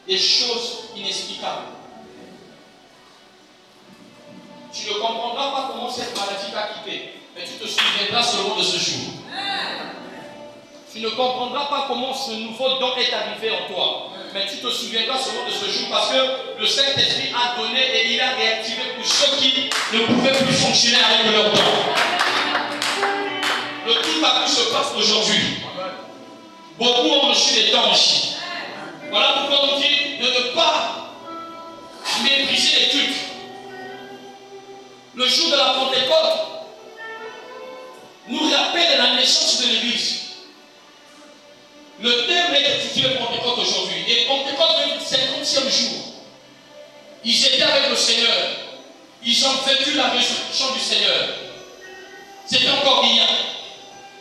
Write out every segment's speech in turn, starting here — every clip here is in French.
des choses inexplicables. Tu ne comprendras pas comment cette maladie t'a quitté, mais tu te souviendras seulement de ce jour. Tu ne comprendras pas comment ce nouveau don est arrivé en toi, mais tu te souviendras seulement de ce jour parce que le Saint-Esprit a donné et il a réactivé pour ceux qui ne pouvaient plus fonctionner avec leur don. Le tout à coup se passe aujourd'hui. Beaucoup ont reçu des dons ici. Voilà pourquoi on dit de ne pas mépriser les cultes. Le jour de la Pentecôte nous rappelle la naissance de l'Église. Le thème est intitulé Pentecôte aujourd'hui. Et Pentecôte veut dire 50e jour. Ils étaient avec le Seigneur. Ils ont vécu la résurrection du Seigneur. C'était encore rien.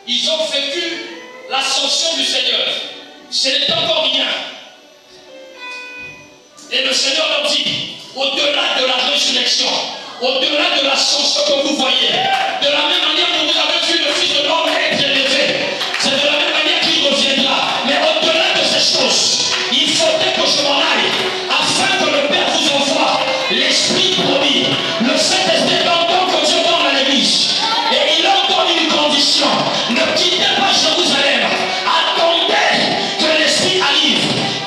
Ils ont vécu l'ascension du Seigneur. Ce n'était encore rien. Et le Seigneur leur dit, au-delà de la résurrection, au-delà de l'ascension que vous voyez, de la même manière que vous avez vu le Fils de l'homme être élevé, c'est de la même manière qu'il reviendra. Mais au-delà de ces choses, il faudrait que je m'en aille, afin que le Père vous envoie l'Esprit promis. Le Saint-Esprit entend que Dieu donne à l'Église. Et il leur donne une condition. Ne quittez pas Jérusalem. Attendez que l'Esprit arrive.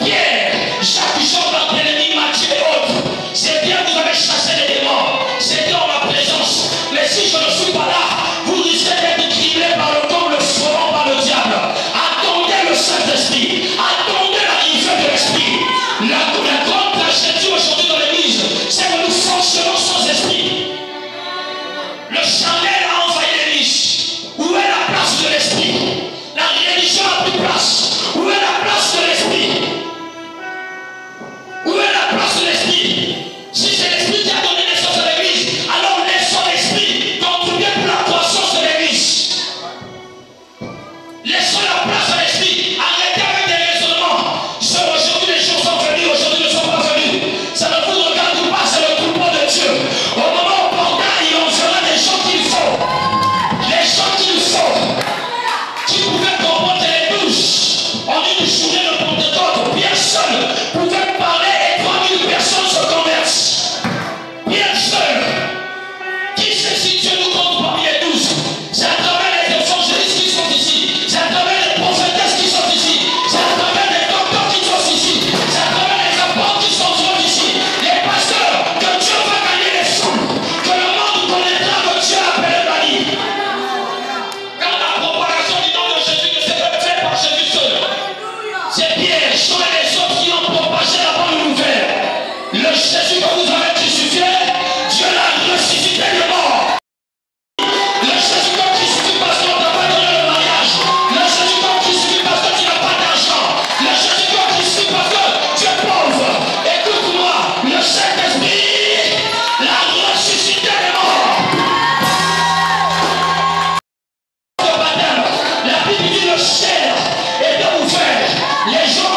Pierre, Jacques, Jean, Barthélemy, Matthieu et autres. C'est bien que vous avez chassé les démons. C'est dans ma présence. Mais si je ne suis pas là, vous risquez d'être criblés par le corps, le front par le diable. Attendez le Saint-Esprit. Attendez l'arrivée de l'Esprit. La grande tragédie aujourd'hui dans l'Église, c'est que nous fonctionnons sans esprit. Le charnel a envahi l'Église. Où est la place de l'Esprit? La religion n'a plus place. Où est la place de l'Esprit? Où est la place de l'Esprit? Si c'est l'Esprit qui a donné naissance à l'Église, alors laissons l'Esprit contribuer pour la croissance de l'Église. Laissons la place à l'Esprit. Arrêtez avec des raisonnements. Aujourd'hui les gens sont venus, aujourd'hui ne sont pas venus. Ça ne vous regarde pas, c'est le troupeau de Dieu. Au moment opportun, il en fera des gens qu'il faut. Les gens qu'il faut. Qui pouvaient comprendre les 12 en une journée de Pentecôte. Pierre seul pouvait parler et 3000 personnes se convertissent. Pierre seul. Qui sait si Dieu nous compte parmi les 12? C'est à travers les évangélistes qui sont ici. C'est à travers les prophétesses qui sont ici. C'est à travers les docteurs qui sont ici. C'est à travers les apôtres qui sont ici. Les pasteurs, que Dieu va gagner les foules. Que le monde connaîtra que Dieu a appelé Bali. Quand la propagation du nom de Jésus ne s'est pas faite par Jésus seul, c'est Pierre, Jean et les autres qui ont propagé la bonne nouvelle. Le Jésus que vous avez crucifié, Dieu l'a ressuscité de mort. Le Jésus qu'on crucifie parce qu'on n'a pas donné le mariage. Le Jésus qu'on crucifie parce que tu n'as pas d'argent. Le Jésus qu'on crucifie parce que tu es pauvre. Écoute-moi, le Saint-Esprit l'a ressuscité de mort. Le baptême, la Bible dit le ciel était ouvert. Les gens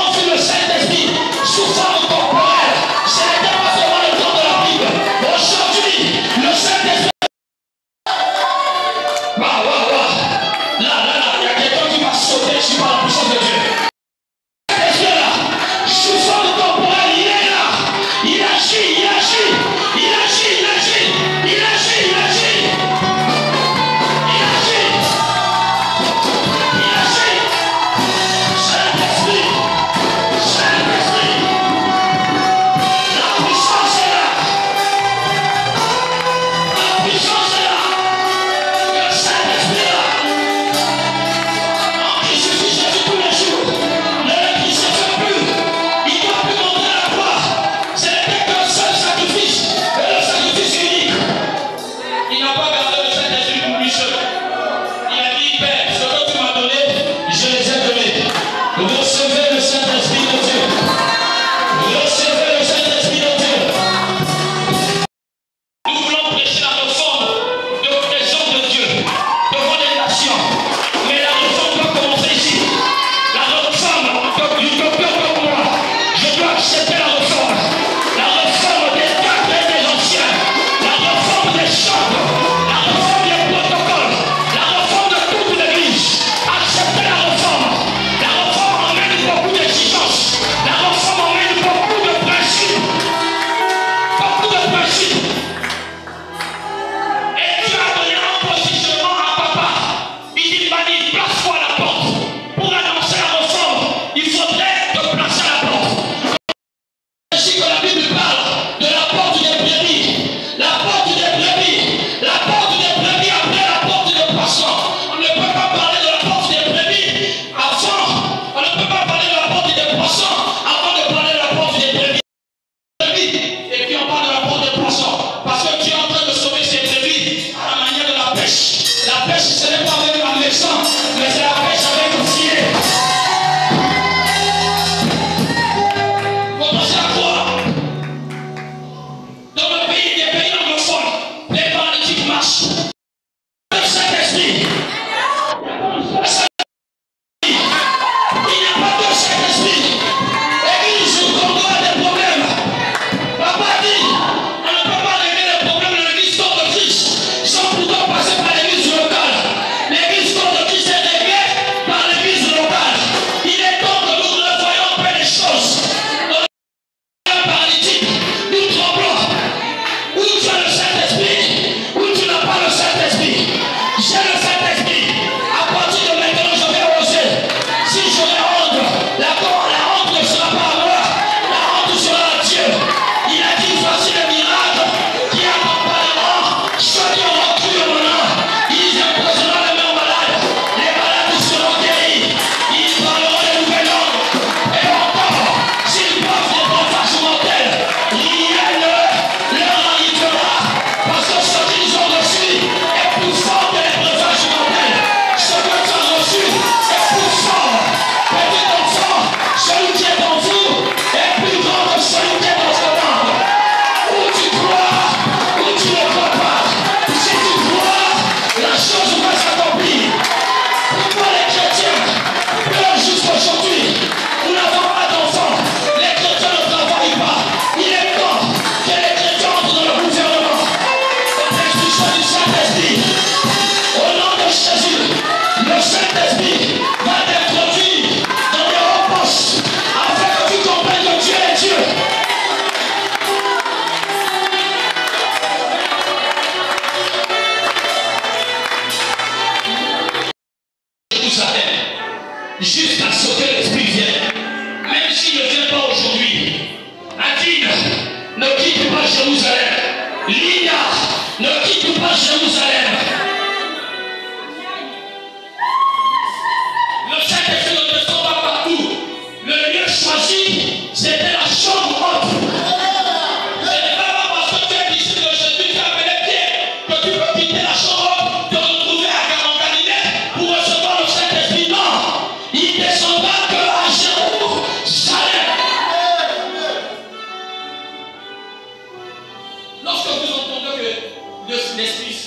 Le lieu choisi, c'était la chambre haute. Ce n'est pas parce que tu es disciple de Jésus qui a appelé Pierre que tu peux quitter la chambre haute, te retrouver en Galilée pour recevoir le Saint-Esprit. Non, il ne descendra que à Jérusalem. Lorsque vous entendez que l'Esprit,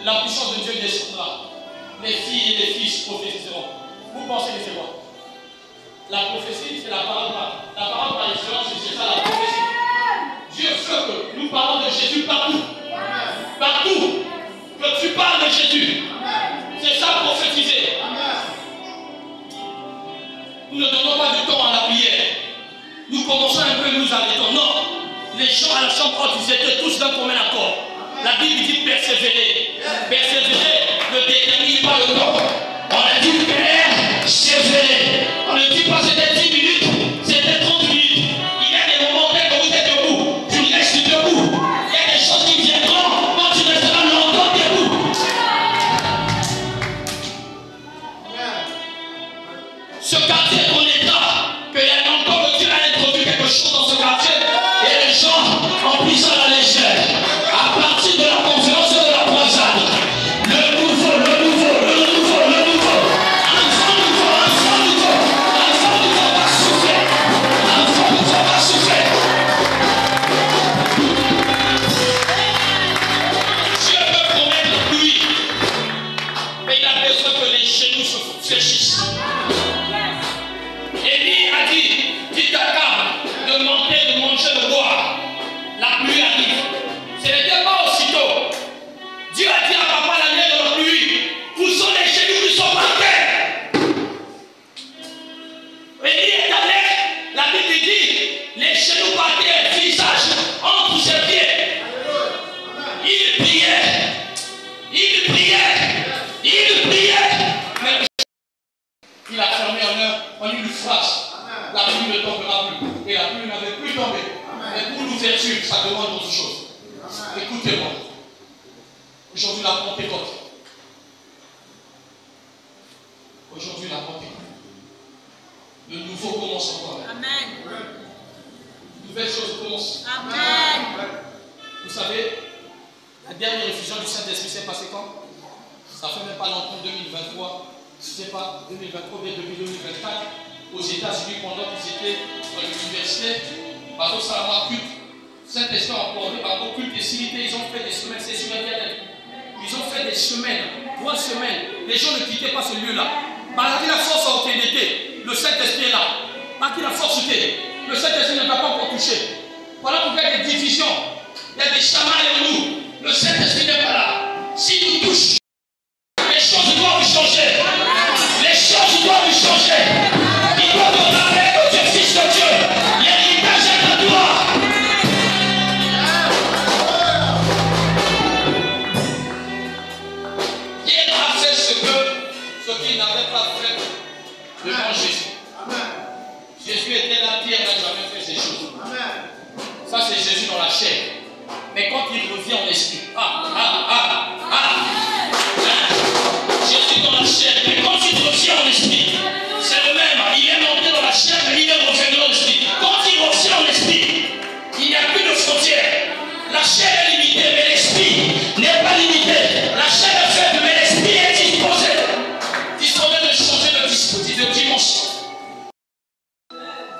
la puissance de Dieu descendra, les filles et les fils prophétiseront, vous pensez que c'est quoi? La prophétie, c'est la parole. La parole par excellence, c'est ça la prophétie. Dieu veut que nous parlons de Jésus partout. Partout. Que tu parles de Jésus. C'est ça prophétiser. Nous ne donnons pas du temps à la prière. Nous commençons un peu, nous arrêtons. Non. Les gens à la chambre haute, ils étaient tous d'un commun accord. La Bible dit persévérer. Persévérer ne détermine pas le temps. On a dit persévérer. On ne dit pas c'était 10 minutes, c'était 30 minutes. Il y a des moments dès que vous êtes debout, tu restes debout. Il y a des choses qui viendront quand tu resteras longtemps debout. Ce quartier connaîtra qu'il y a encore que Dieu a introduit quelque chose dans ce quartier et les gens en puissant la légère. À partir de la conférence de la croisade, le nouveau. Élie a dit, dites à Akab de monter, de manger, de boire. La pluie arrive. Ce n'était pas aussitôt. Dieu a dit à papa la nuit de la pluie, poussons les genoux qui sont par terre. Élie est allé, la Bible dit, les genoux par terre, visage entre ses pieds. Il priait. Mais il a fermé en une phrase. La pluie ne tombera plus. Et la pluie n'avait plus tombé. Mais pour l'ouverture, ça demande autre chose. Écoutez-moi. Aujourd'hui, la Pentecôte. Aujourd'hui, la Pentecôte. Le nouveau commence encore. Amen. Une nouvelle chose commence. Amen. Vous savez, la dernière effusion du Saint-Esprit s'est passée quand? Ça fait même pas longtemps, 2023. Je ne sais pas, 2023, depuis 2024, aux États-Unis, pendant qu'ils étaient dans l'université, par exemple, ça a culte. Saint-Esprit a accordé par vos cultes et civilités, ils ont fait des semaines, c'est sur Internet. Ils ont fait des semaines, 3 semaines. Les gens ne quittaient pas ce lieu-là. Par qui la force a été, le Saint-Esprit est là. Par qui la force était, le Saint-Esprit ne t'a pas encore touché. Voilà pour faire des divisions. Il y a des chamans en nous. Le Saint-Esprit n'est pas là. S'il nous touche, les choses doivent changer. Les choses doivent changer. Il doit te rappeler que tu es fils de Dieu. L'héritage est à toi. Il a fait ce qu'il n'avait pas fait devant Jésus. Jésus était là, Pierre n'a jamais fait ces choses. Ça, c'est Jésus dans la chair. Mais quand il revient en esprit, Jésus dans la chair, mais quand il revient en esprit, c'est le même. Il est monté dans la chair, mais il est revenu dans l'esprit. Quand il revient en esprit, il n'y a plus de frontières. La chair est limitée, mais l'esprit n'est pas limité. La chair est faible, mais l'esprit est disposé. Disposé de changer de dimension.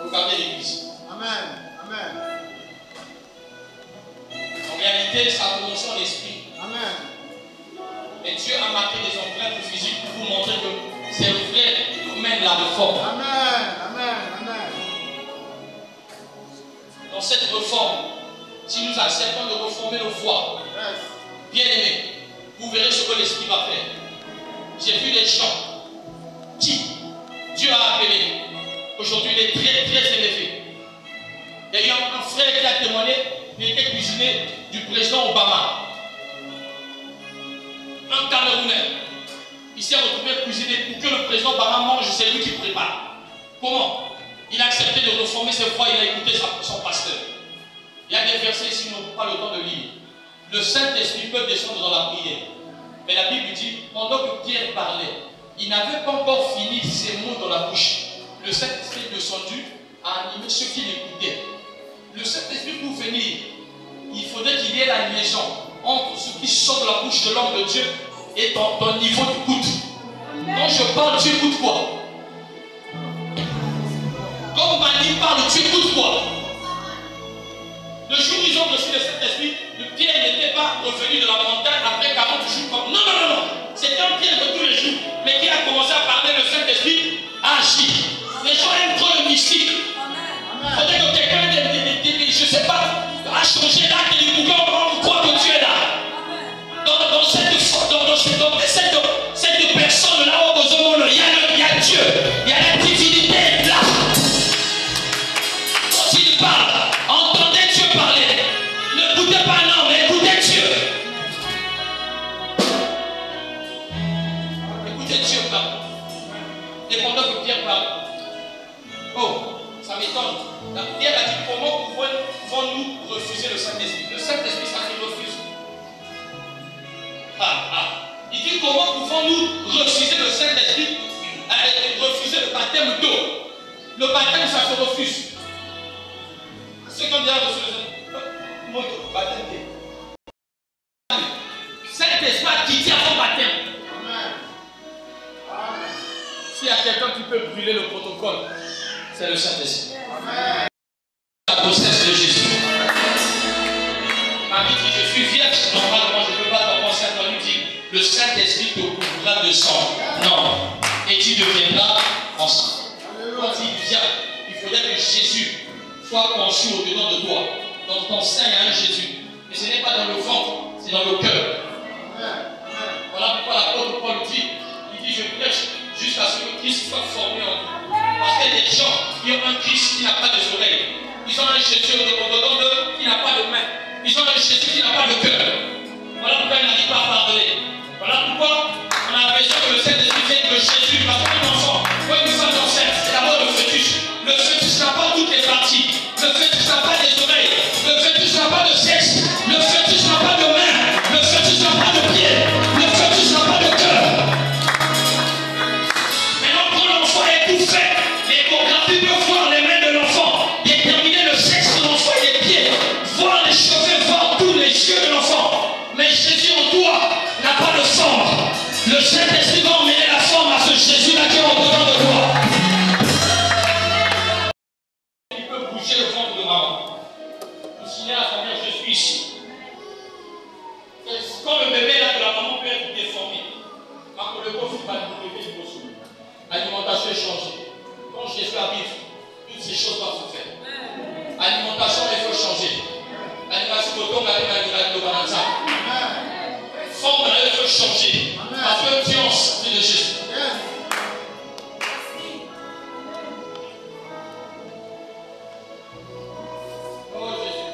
Regardez l'église. Amen. En réalité, ça a commencé en esprit. Amen. Mais Dieu a marqué des empreintes physiques pour vous montrer que c'est vrai qui mène la réforme. Amen. Dans cette réforme, si nous acceptons de reformer nos voies, bien aimés, vous verrez ce que l'esprit va faire. J'ai vu des gens qui Dieu a appelé. Aujourd'hui, il est très élevé. Il y a eu un frère qui a témoigné, il était cuisinier du président Obama. Un Camerounais. Il s'est retrouvé cuisiner pour que le président Obama mange, c'est lui qui prépare. Comment? Il a accepté de reformer ses voix, il a écouté son pasteur. Il y a des versets ici, nous n'avons pas le temps de lire. Le Saint-Esprit peut descendre dans la prière. Mais la Bible dit, pendant que Pierre parlait, il n'avait pas encore fini ses mots dans la bouche. le Saint-Esprit est descendu à animer ceux qui l'écoutaient. Le Saint-Esprit, pour venir, il faudrait qu'il y ait la liaison entre ce qui sort de la bouche de l'homme de Dieu et ton niveau d'écoute. Quand je parle, tu écoutes quoi? Quand Mani parle, tu écoutes quoi? Le jour où ils ont reçu le Saint-Esprit, le Pierre n'était pas revenu de la montagne après 40 jours. Non, non, non, non. C'est un Pierre de tous les jours. Mais qui a commencé à parler, le Saint-Esprit a agi. Les gens aiment trop le mystique. Il faudrait que quelqu'un, je ne sais pas, a changé l'acte du pouvoir. On croit que tu es là. Dans cette personne là-haut, il y a Dieu. Il y a la divinité là. Quand il parle, entendez Dieu parler. N'écoutez pas non, mais écoutez Dieu. Écoutez Dieu parle. Et pendant que Pierre parle, oh, ça m'étonne. Pierre a dit comment pouvons-nous refuser le Saint-Esprit? Le Saint-Esprit, ça se refuse. Il dit comment pouvons-nous refuser le Saint-Esprit, refuser le baptême d'eau? Le baptême, ça se refuse. Ceux qui ont déjà reçu le baptême d'eau. Saint-Esprit a quitté avant baptême. S'il y a quelqu'un qui peut brûler le protocole, c'est le Saint-Esprit. La grossesse de Jésus. Marie dit, je suis vierge, normalement je ne peux pas commencer à lui dire, le Saint-Esprit te couvrira de sang. Non. Et tu deviendras enceinte. Quand il vient, il faudrait que Jésus soit conçu au-dedans de toi. Dans ton sein, il y a un Jésus. Mais ce n'est pas dans le ventre, c'est dans le cœur. Voilà pourquoi l'apôtre Paul dit, il dit, je prêche jusqu'à ce que Christ soit formé en nous. Parce qu'il y a des gens qui ont un Christ qui n'a pas de oreilles. Ils ont un Jésus au-dedans d'eux qui n'a pas de main. Ils ont un Jésus qui n'a pas de cœur. Voilà pourquoi il n'arrive pas à pardonner. Voilà pourquoi on a besoin que le Saint-Esprit vienne de Jésus. Parce qu'un enfant, quand une femme enceinte, c'est d'abord le fœtus. Le fœtus n'a pas toutes les parties. Le fœtus n'a pas des oreilles. Le fœtus n'a pas de sexe. Le fœtus n'a pas de main. Le fœtus n'a pas de pied. Le fœtus n'a pas de cœur. Maintenant, quand l'enfant est tout fait, l'échographie peut voir les mains de l'enfant, déterminer le sexe de l'enfant et les pieds, voir les cheveux, voir tous les yeux de l'enfant. Mais Jésus en toi n'a pas de forme. Le Saint-Esprit va emmener la forme à ce Jésus-là qui est au-dedans de toi. Il peut bouger le ventre de maman. Vous signez à sa mère, je suis ici. Quand le bébé là de la maman peut être déformé, quand le bébé va le bébé du bossu, l'alimentation est changée. Quand Jésus arrive, toutes ces choses doivent se faire. L'alimentation, il faut changer. L'animation de ton mari, le balanza. Forme, il faut changer. Parce que Dieu en sortit de Jésus. Oh Jésus.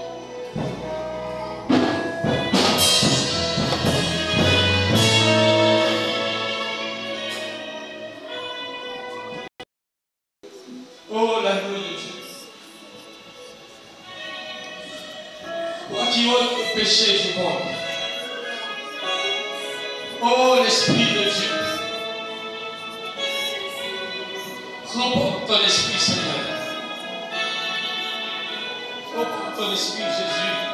Oh l'agneau de Dieu. Toi qui ôtes le péché du monde. Oh l'Esprit de Dieu. Remporte ton esprit, Seigneur. Remporte ton esprit, Jésus.